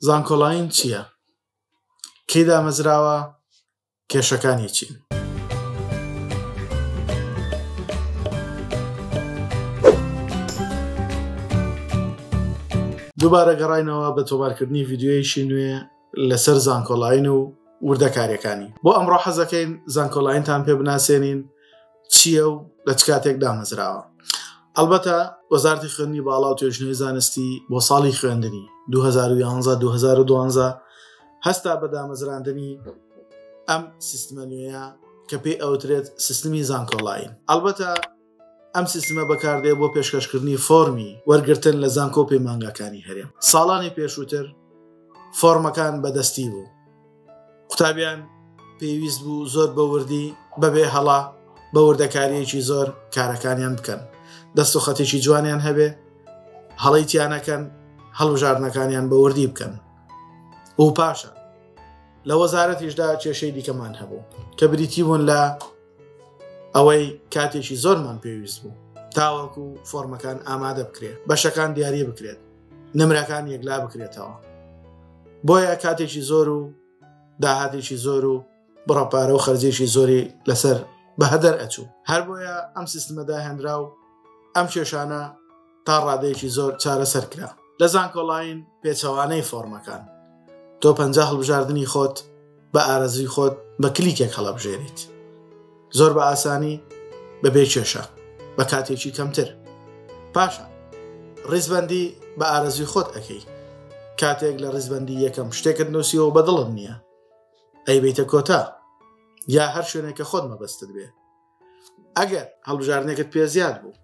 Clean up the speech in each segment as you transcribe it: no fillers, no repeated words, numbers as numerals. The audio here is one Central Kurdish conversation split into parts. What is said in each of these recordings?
زانکۆڵاین چییە؟ کەی دامەزراوە؟ کێشەکانی چین؟ دووبارە گەڕاینەوە بە تۆمارکردنی ڤیددیۆیەکی نوێ لەسەر زانکۆڵاین و وردەکاریەکانی. بۆ ئەمڕۆ حەزەکەین زانکۆڵاینتان پێ بناسێنین چییە و لە چ کاتێک دامەزراوە. ئەلبەتە وەزارەتی خوێندنی باڵا و توێژینەوەی زانستی بۆ ساڵی خوێندنی 2011-2012 هەستا بە دامەزراندنی ئەم سیستمە نوێیە کە پێی ئەوترێت سیستمی زانکۆڵاین. ئەلبەتە ئەم سیستمە بەکاردێ بۆ پێشکەشکردنی فۆرمی وەرگرتن لە زانکۆ پەیمانگەکانی هەرێم. ساڵانی پێشووتر فۆرمەکان بەدەستی بوو. قوتابیان پێویست بوو زۆر بەوردی بەبێ هەڵا بە وردەکاریەکی زۆر کارەکانیان بکەن. دەست و خەتێکی جوانیان هەبێ، هەڵی تیانەکەن، هەڵبژاردنەکانیان بە وردی بکەن. و پاشە لە وەزارەتیشدا کێشەی دیکەمان هەبوو کە بریتی بوون لە ئەوەی کاتێکی زۆرمان پێویست بوو تاوەکو فۆرمەکان ئامادە بکرێت، بەشەکان دیاری بکرێت، نمرەکان یەکلا بکرێتەوە. بۆیە کاتێکی زۆر و داهاتێکی زۆر و بڕەپارە و خەرجێکی زۆری لەسەر بە هەدەر ئەچوو. هەر بۆیە ئەم سیستمەدا هێنرا و ئەم کێشانە تا ڕادەیەکی زۆر چارەسەر کرا. لە زانکۆڵاین پێچەوانەی فۆرمەکان تۆ 50 هەڵبژاردننی خۆت بە ئارەزوی خۆت بە کلیکێک هەڵەبژێریت، زۆر بە ئاسانی بەبێ کێشە بە کاتێکی کەمتر. پاشە ڕیزبەندی بە ئارەزوی خۆت ئەەکەی. کاتێک لە ڕیزبەندی یەکەم شتێکت نووسیەوە بەدڵت نییە، ئەی بیتە کۆتا یا هەر شوێنێکە خۆت مەبەستت بێ. ئەگەر هەڵبژاردنێکت پێ زیاد بوو،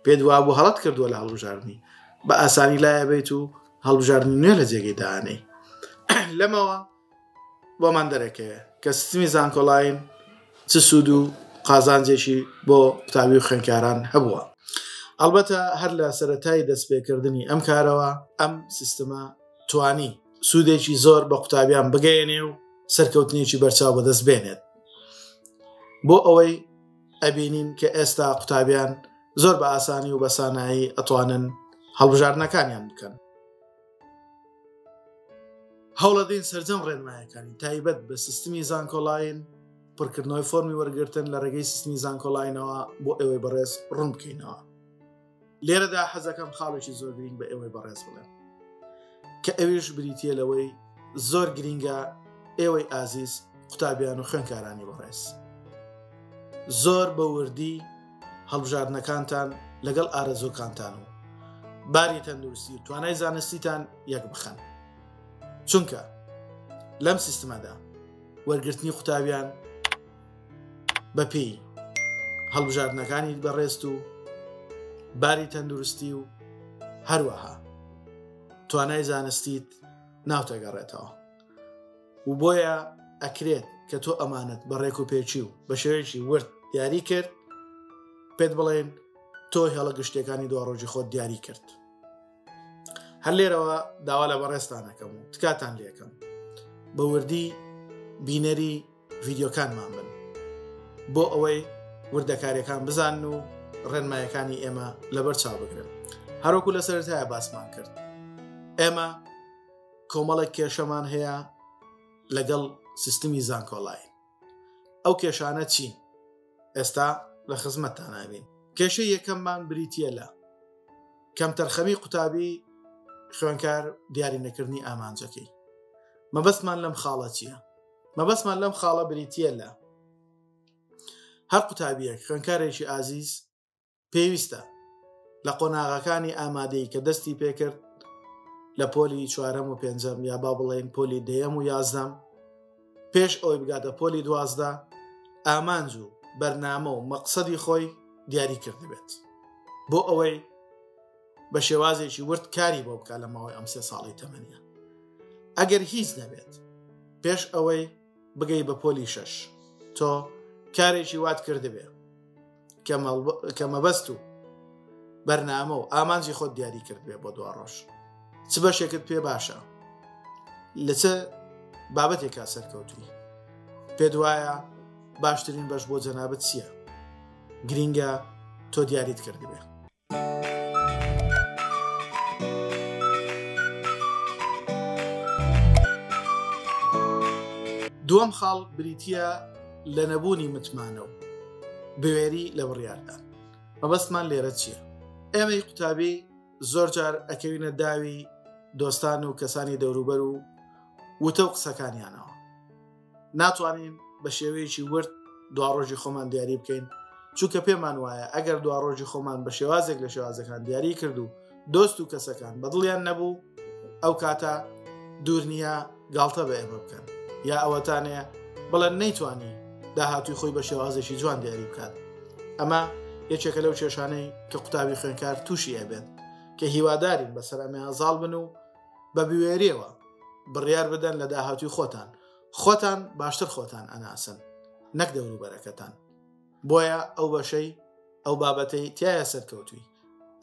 پێدوا بوو هەڵت کردووە لە هەڵبژاردننی، بە ئاسانی لایە بیت و هەڵبژاردننی نوێ لە جێگەی داانەی. لەمەوە بۆمان دەرەکەیە کە سیستمی زانکۆڵاین چ سوود و قازانجێکی بۆ قوتابی و خوێندکاران هەبووە. ئەلبەتە هەر لە سەرەتای دەستپێکردنی ئەم کارەوە ئەم سیستمە توانی سوودێکی زۆر بە قوتابیان بگەێنێ و سەرکەوتنیەکی بەرچاو بەدەست بێنێت. بۆ ئەوەی ئەبینین کە ئێستا قوتابیان زۆر بە ئاسانی و بە سانایی ئەتوانن هەڵبژاردنەکانیان بکەن. هەوڵەدەین سەرجەم ڕێنمایەکانی تایبەت بە سیستمی زانکۆڵاین پڕکردنەوەی فۆرمی وەرگرتن لە ڕێگەی سیستمی زانکۆڵاینەوە بۆ ئێوەی بەڕێز ڕوون بکەینەوە. لێرەدا حەزەکەم خاڵێکی زۆر گرنگ بە ئێوەی بەڕێز بڵێن کە ئەویش بریتیە لەوەی زۆر گرینگە ئێوەی ئازیز قوتابیان و خوێندکارانی بەڕێز زۆر بە وردی هەڵبژاردنەکانتان لەگەڵ ئارەزۆکانتان و باری تەندروستی و توانای زانستیتان یەک بخەن. چونکە لەم سیستمەدا وەرگرتنی قوتابیان بەپێی هەڵبژاردنەکانی بەڕێست و باری تەندروستی و هەروەها توانای زانستیت ناوتەگەڕێتەوە. و بۆیە ئەکرێت کە تۆ ئەمانەت بەڕێک و پێچی و بە شێوەیەکی ورد دیاری کرد، پێت بڵێن تۆ هێڵە گشتەکانی دواڕۆژی خۆت دیاری کرد. هەر لێرەوە داوا لە بەڕێستانەکەم و تکاتان لێکەم بە وردی بینەری ڤیددیۆکانمان بن بۆ ئەوەی وردەکاریەکان بزانن و ڕێنمایەکانی ئێمە لەبەر چاو بگرن. هەروەکو لە سەرەتایە باسمان کرد ئێمە کۆمەڵێک کێشەمان هەیە لەگەڵ سیستمی زانکۆڵاین. ئەو کێشانە چین؟ ئێستا لە خزمەتتان نابین. کێشەی یەکەممان بریتیە لە کەمتەرخەمی قوتابی خوێندکار دیاری نەکردنی ئامانجەکەی. مەبەستمان لەم خاڵە چییە؟ مەبەستمان لەم خاڵە بریتیە لە هەر قوتابیەک خوێندکارێکی ئازیز پێویستە لە قۆناغەکانی ئامادەی کە دەستی پێکرد لە پۆلی 4ەم و 5ەم یا با بڵێن پۆلی 10ەم و 11ەم پێش ئەوەی بگاتە پۆلی 12 ئامانج و بەرنامە و مەقسەدی خۆی دیاری کرد بێت بۆ ئەوەی بە شێوازێکی ورد کاری بۆ بکە لە ماوەی ئەم 3 ساڵی تەمەنیە. ئەگەر هیچ نەبێت پێش ئەوەی بگەی بە پۆلی 6 تۆ کارێکی وات کردبێ کە مەبەست و بەرنامە و ئامانجی خۆت دیاری کرد بێ بۆ 2 ڕۆژ. چ بەشێکت پێ باشە؟ لە چه بابەتێکا سەرکەوتوی؟ پێت وایە باشترین بەش بۆ جەنابەت چییە؟ گرینگە تۆ دیاریت کردبێ. دووەم خاڵ بریتە لە نەبوونی متمانە و بوێری لە بڕیاردان. مەبەستمان لێرە چییە؟ ئێمەی قوتابی زۆر جار ئەکەوینە داوی دۆستان و کەسانی دەوروبەر و وتە و قسەکانیانەوە. ناتوانین بە شێوەیەکی ورد دواڕۆژی خۆمان دیاری بکەین، چونکە پێمان وایە ئەگەر دواڕۆژی خۆمان بە شێوازێک لە شێوازەکان دیاری کرد و دۆست و کەسەکان بەدڵیان نەبوو، ئەو کاتە دوور نییە گاڵتە بە ئێمە بکەن، یا ئەوەتانەیە بڵێن نەیتوانی داهاتووی خۆی بە شێوازێکی جوان دیاری بکات. ئەمە یەکێکە لەو کێشانەی کە قوتابی خوێنکار تووشی ئەبێت کە هیوادارین بەسەر ئەمەیان زاڵ بن و بە بوێریەوە بڕیار بدەن لە داهاتووی خۆتان باشتر خۆتان ئەناسن، نەک دەوروبەرەکەتان. بۆیە ئەو بەشەی ئەو بابەتەی تایە سەرکەوتووی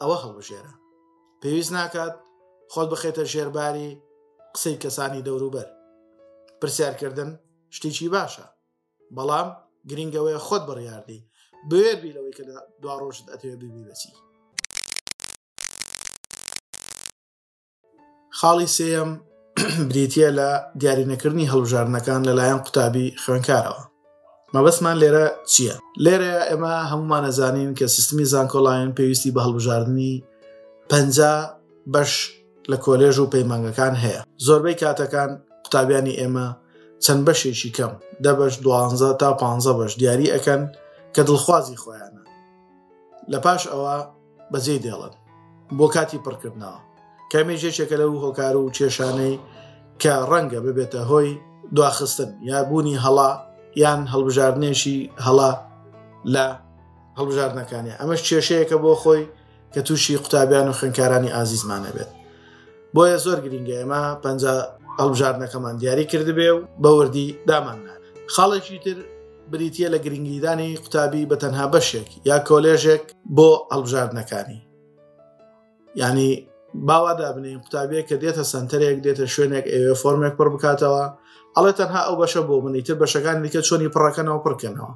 ئەوە هەڵبژێرە. پێویست ناکات خۆت بخێتە ژێرباری قسەی کەسانی دەوروبەر. پرسیارکردن شتێکی باشە، بەڵام گرنگەوەیە خۆت بڕیاردی بوێر بی لەوەی کە دوا ڕۆژت ئەتەوێ ببی بەچی. خاڵی سێیەم بریتە لە دیارینەکردنی هەڵبژاردنەکان لەلایەن قوتابی خوێنکارەوە. مەبەستمان لێرە چییە؟ لێرە ئێمە هەمومان نەزانین کە سیستمی زانکۆڵاین پێویستی بە هەڵبژاردننی 50 بەش لە کۆلێژ و پەیمانگەکان هەیە. زۆربەی کاتەکان قوتابیانی ئێمە چەند بەشێکی کەم 10 بەش 12 تا 15 بەش دیاری ئەکەن کە دڵخوازی خۆیانە. لە پاش ئەوە بەجێ دێڵن بۆ کاتی پڕکردنەوە، کامیژێکێکە لەو هۆکار و کێشانەی کە ڕەنگە ببێتە هۆی دواخستن یا بوونی هەڵا یان هەڵبژاردنێکی هەڵا لە هەڵبژاردنەکانی. ئەمەش کێشەیەکە بۆ خۆی کە تووشی قوتابیان و خوێنکارانی ئازیزمانە بێت. بۆیە زۆر گرنگە ئێمە 50 هەڵبژاردنەکەمان دیاری کردبێ و بەوردی داماننا. خاڵێکی تر بریتە لە گرنگیدانی قوتابی بە تەنها بەشێک یا کۆلێژێک بۆ هەڵبژاردنەکانی. یعنی باوادا بنین قوتابیەک کە دێتە سنتەرێک دێتە شوێنێک ئەوێ فۆرمێک پڕ بکاتەوە، ئەڵێ تەنها ئەو بەشە بۆ منیتر بەشەکانی دیکە چۆنی پڕەکەنەوە پڕکەنەوە.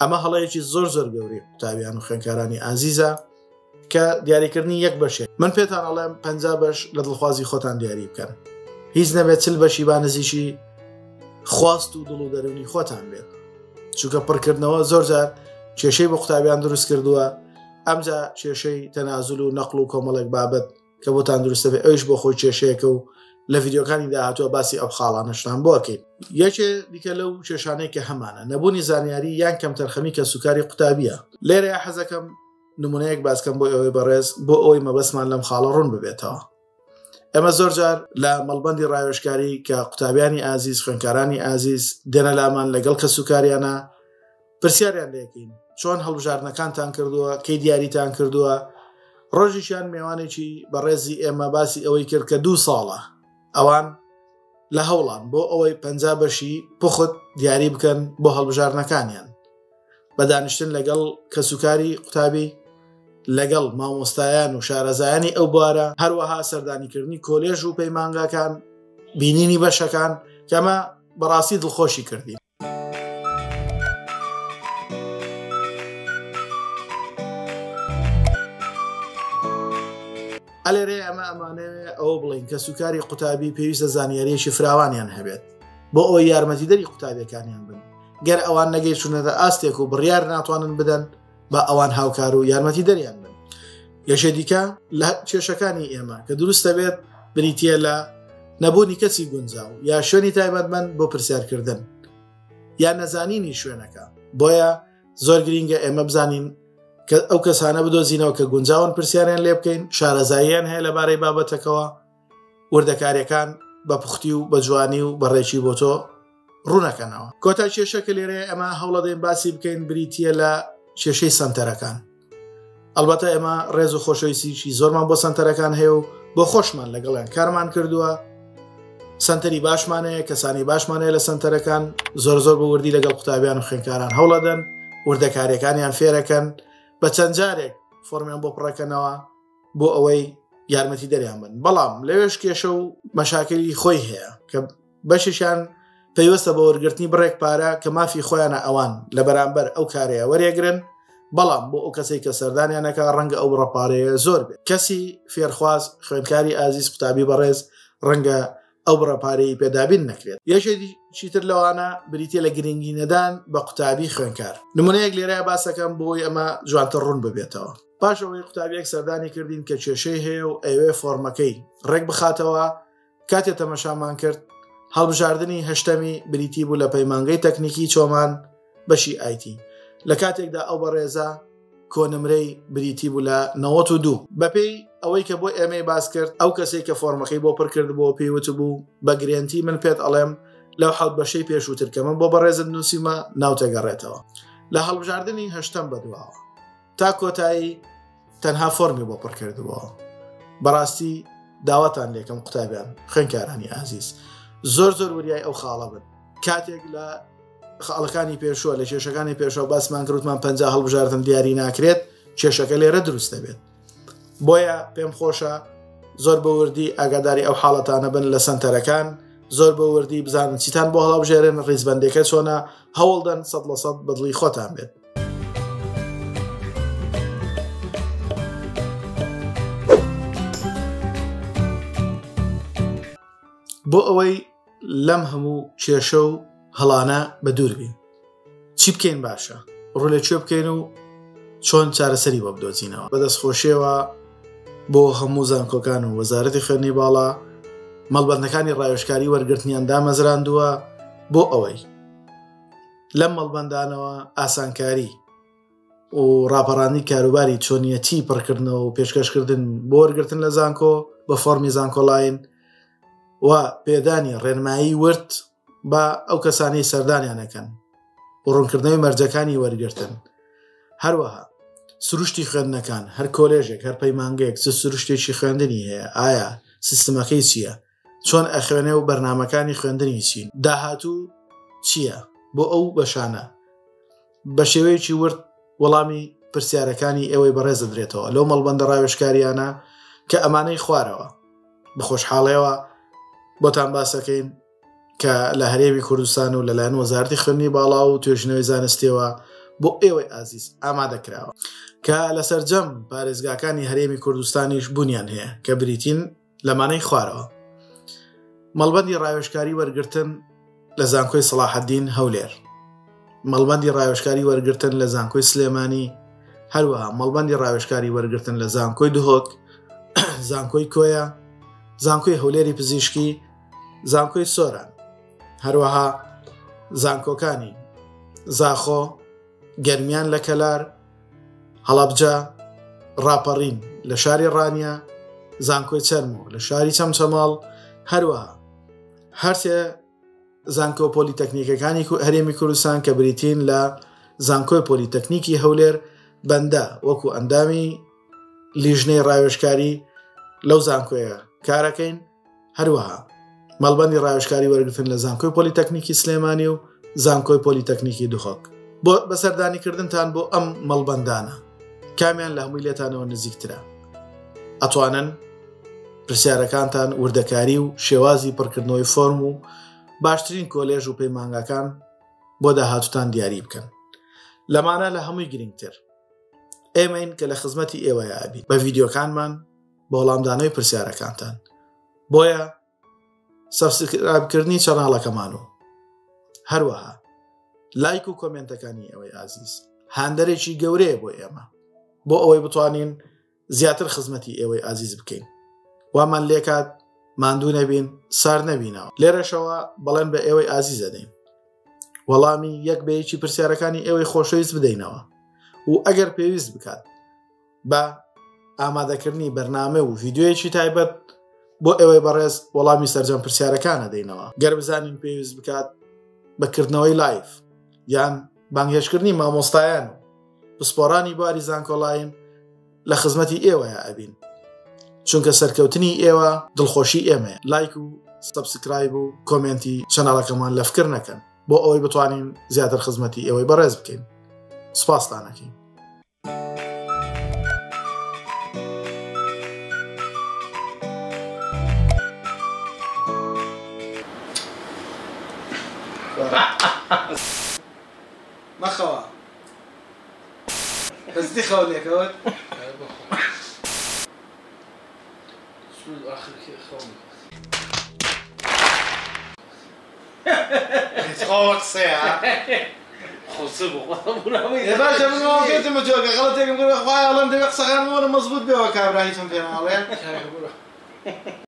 ئەمە هەڵەیەکی زۆر گەوری قوتابیان و خوێنکارانی ئازیزە کە دیاریکردنی یەک بەشێک. من پێتان ئەڵێم 50 بەش لە دڵخوازی خۆتان دیاری بکەن، هیچ نەبێت 40 بەشی با نزیکی خواست و دڵ و دەرونی خۆتان بێت، چونکە پڕکردنەوە زۆر جار کێشەی بە قوتابیان دروست کردووە. ئەمجا کێشەی تەنازل و نەقڵ و کۆمەڵێک بابەت کە بۆتان دروستە بێت ئەوش بۆ خۆی کێشەیەکە و لە ڤیددیۆکانی داهاتووە باسی ئەو خاڵانەشتان بۆکەین. یەکێ دیکە لەو کێشانەی کە هەمانە نەبوونی زانیاری یان کەم تەرخەمی کە سوکاری قوتابیە. لێرە حەزەکەم نمونەیەک باسکەم بۆ ئەوەی بەڕێز بۆ ئەوەی مەبەستمان لەم خاڵە ڕوون ببێتەوە. ئەمە زۆر جار لە مەڵبەندی ڕایۆشکاری کە قوتابیانی ئازیز خوێنکارانی ئازیز دێنە لامان لەگەڵ کە سوکاریانە پرسیاریان لێکین چۆن هەڵبژاردنەکانتان کردووە، کەی دیاریتان کردووە. ڕۆژیشیان میوانێکی بەڕێزی ئێمە باسی ئەوەی کرد کە 2 ساڵە ئەوان لە هەوڵان بۆ ئەوەی 50 بەشی پخت دیاری بکەن بۆ هەڵبژاردنەکانیان بە دانیشتن لەگەڵ کە سوکاری قوتابی، لەگەڵ مامۆستایان و شارەزایانی ئەو بوارە، هەروەها سەردانیکردنی کۆلێژ و پەیمانگاکان، بینینی بەشەکان کەمە بەڕاستی دڵخۆشی کردی. ئەلێرێ ئەمانەوێ ئەوە بڵین کە سوکاری قوتابی پێویستە زانیاریەکی فراوانیان هەبێت بۆ ئەوەی یارمەتیدەری قوتابیەکانیان بن. گەر ئەوان نەگەی چونەتە ئاستێک و بڕیار ناتوانن بدەن بە ئەوان هاوکار و یارمەتیدەریان بن. یەشێ دیکە لە کێشەکانی ئێمە کە دروستە بێت بریتە لە نەبوونی کەسی گونجاو یا شوێنی تایبەتمەند بۆ پرسیارکردن یا نەزانینی شوێنەکە. بۆیە زۆر گرنگە ئێمە بزانین کە ئەو کەسانە بدۆزینەوە کە گونجاون پرسیاریان لێ بکەین، شارەزاییان هەیە لەبارەی بابەتەکەەوە، وردەکاریەکان بە پوختی و بە جوانی و بەڕێکی بۆ تۆ ڕوونەکەنەوە. کۆتا کێشەکە لێرێ ئەمە هەوڵەدەین باسی بکەین بریتە لە کێشەی سنتەرەکان. ئەلبەتە ئێمە ڕێز و خۆشەویستیی زۆرمان بۆ سنتەرەکان هەیە و بۆ خۆشمان لەگەڵیان کارمان کردووە. سنتەری باشمانەیە، کەسانی باشمانەیە لە سنتەرەکان زۆر بە وردی لەگەڵ قوتابیان و خوێنکاران هەوڵەدەن، وردەکاریەکانیان فێرەکەن، بە چەند جارێک فۆرمیان بۆ پڕەکەنەوە بۆ ئەوەی یارمەتی دەریان بن. بەڵام لەوێش کێشە و مەشاکلی خۆی هەیە کە بەشیشان پێویستە بە وەرگرتنی بڕێک پارە کە مافی خۆیانە ئەوان لە بەرامبەر ئەو کارەیە وەرێگرن. بەڵام بۆ ئەو کەسێک کە سەردانیانەکە ڕەنگە ئەو ڕەپارەیە زۆر بێت. کەسی فێرخواز خوێنکاری ئازیز قوتابی بەڕێز ڕەنگە ئەو بڕەپارەی پێدابین نەکرێت. یەکێکی تر لەوانە بریتە لە گرنگی نەدان بە قوتابی خوێنکار. نمونەیەک لێرەیە باسەکەم بۆی ئەمە جوانتر ڕوون ببێتەوە. پاشەوەی قوتابیەک سەردانی کردین کە کێشەی هەیە و ئەوێ فۆرمەکەی ڕێک بخاتەوە. کاتێ تەمەشامان کرد هەڵبژاردننی هەشتەمی بریتی بوو لە پەیمانگەی تەکنیکی چۆمان بەشی ئایتی. لە کاتێکدا ئەو بەڕێزە کۆنمرەی بریتی بوو لە 92 بەپێی ئەوەی کە بۆ ئێمەی باس کرد ئەو کەسێک کە فۆرمەکەی بۆ پڕ کرد بۆ پێیوت بوو بە گرێنتی من پێت ئەڵێم لەو حەوت بەشەی پێشووتر کە من بۆ بەڕێزت نووسیمە ناوتەگەڕێتەوە. لە هەڵبژاردننی هەشتەم بەدواوە تا کۆتایی تەنها فۆرمی بۆ پڕ کردبەوە. بەڕاستی داواتان لێکم قوتابیان خوێنکارانی ئازیز زۆر وریای ئەو خاڵە بن. کاتێک لە خاڵەکانی پێشوە لە کێشەکانی پێشەوە باسمان کردمان 50 هەڵبژاردن دیاری ناکرێت کێشەکە لێرە دروست دەبێت. بۆیە پێم خۆشە زۆر بە وردی ئاگاداری ئەو حاڵەتانە بن لە سنتەرەکان، زۆر بە وردی بزانن چیتان بۆ هەڵبژێرن، ڕیزبەندێکە چۆنە، هەوڵدەن 100% بەدڵی خۆتان بێت. بۆ ئەوەی لەم هەموو کێشە و هەڵانە بە دوور بین چی بکەین باشە، ڕوو لە کوێ بکەین و چۆن چارەسەری بۆ بدۆزینەوە. بەدەستخۆشیەوە بۆ هەموو زانکۆکان و وەزارەتی خوێندنی باڵا مەڵبەندەکانی ڕاوێژکاری وەرگرتنیان دامەزراندووە بۆ ئەوەی لەم مەڵبەندانەوە ئاسانکاری و ڕاپەڕانی کاروباری چۆنیەتی پڕکردنەوە و پێشکەشکردن بۆ وەرگرتن لە زانکۆ بە فۆرمی زانکۆلاین و پێدانی ڕێنمایی ورد بە ئەو کەسانی سەردانیانەکەن و ڕوونکردنەوەی مەرجەکانی وەرگرتن. هەروەها سروشتی خوێندنەکان هەر کۆلێژێک هەر پەیمانگەیەک سروشتێکی خوێندنی هەیە، ئایا سیستمەکەی چییە، چۆن ئەخوێنێ و بەرنامەکانی خوێندنی چین، داهاتوو چییە بۆ ئەو بەشانە بە شێوەیەکی ورد وەڵامی پرسیارەکانی ئێوەی بەڕێز دەدرێتەوە لەو مەڵبەندە ڕاوێژکاریانە کە ئەمانەی خوارەوە. بەخۆشحاڵەوە بۆتان باسەکەین کە لە هەرێمی کوردستان و لەلایەن وەزارەتی خوێندنی باڵا و توێژنەوەی زانستیەوە بۆ ئێوەی ئازیز ئامادەکراوە کە لە سەرجەم پارێزگاکانی هەرێمی کوردستانیش بوونیان هەیە کە بریتین لەمانەی خوارەوە. مەڵبەندی ڕاوێژکاری وەرگرتن لە زانکۆی سەلاحەدین هەولێر، مەڵبەندی ڕاوێژکاری وەرگرتن لە زانکۆی سلێمانی، هەروەها مەڵبەندی ڕاوێژکاری وەرگرتن لە زانکۆی دهۆک، زانکۆی کۆیە، زانکۆی هەولێری پزیشکی، زانکۆی سۆران، هەروەها زانکۆکانی زاخۆ، گەرمیان لە کەلار، هەڵەبجە، ڕاپەڕین لە شاری ڕانیە، زانکۆی چەرمۆ لە شاری چەمچەماڵ، هەروەها هەرسێ زانکۆ پۆلیتەکنیکەکانی هەرێمی کوردستان کە بریتین لە زانکۆی پۆلیتەکنیکی هەولێر بەندە وەکو ئەندامی لیژنەی ڕاوێژکاری لەو زانکۆیە کارەکەین. هەروەها مەڵبەندی ڕاوێژکاری وەرگرتن لە زانکۆی پۆلیتەکنیکی سلێمانی و زانکۆی پۆلیتەکنیکی دهۆک. بۆ بەسەردانیکردنتان بۆ ئەم مەڵبەندانە کامیان لە هەمووی لێتانەوە نزیکترە، ئەتوانن پرسیارەکانتان وردەکاری و شێوازی پڕکردنەوەی فۆرم و باشترین کۆلێژ و پەیمانگەکان بۆ داهاتوتان دیاری بکەن. لەمانە لە هەمووی گرنگتر ئێمەین کە لە خزمەتی ئێوەیە ئابین بە ڤیدیۆکانمان بە وەڵامدانەوەی پرسیارەکانتان. بۆیە سەبسکرایبکردنی چەناڵەکەمان و هەروەها لایک و کۆمنتەکانی ئەوەی ئازیز هاندەرێکی گەورەیە بۆ ئێمە بۆ ئەوەی بتوانین زیاتر خزمەتی ئێوەی ئازیز بکەین. وامان لێکات ماندوو نەبین، سار نەبینەوە. لێرەشەوە بەڵێن بە ئێوەی ئازیز دەدەین، وەڵامی یەک بەیەکی پرسیارەکانی ئێوەی خۆشەویست بدەینەوە و ئەگەر پێویست بکات بە ئامادەکردنی بەرنامە و ڤیدیۆیەکی تایبەت بۆ ئێوەی بەڕێز وەڵامی سەرجەم پرسیارەکانە دەینەوە. گەر بزانین پێویست بکات بەکردنەوەی لایف یان بانگهێشتکردنی مامۆستایان و پسپۆڕانی باری زانکۆلاین لە خزمەتی ئێوەیە ئەبین، چونکە سەرکەوتنی ئێوە دڵخۆشی ئێمەیە. لایک و سەبسکرایب و کۆمنتی چەناڵەکەمان لە فکر نەکەن بۆ ئەوەی بتوانین زیاتر خزمەتی ئێوەی بەڕێز بکەین. سوپاسدانەکەین. مەخەوە بەزدی خەولێکەوە آخر خەڵ خۆ قسەیە خۆسە بخوا باشە من ئەوکەتمە جۆگە غەڵەتێکم کرد خخوای ئەڵەن دەوێت قسەکان وەرە مەزبوط بێەوە کابرا هیچم پێ ناڵێ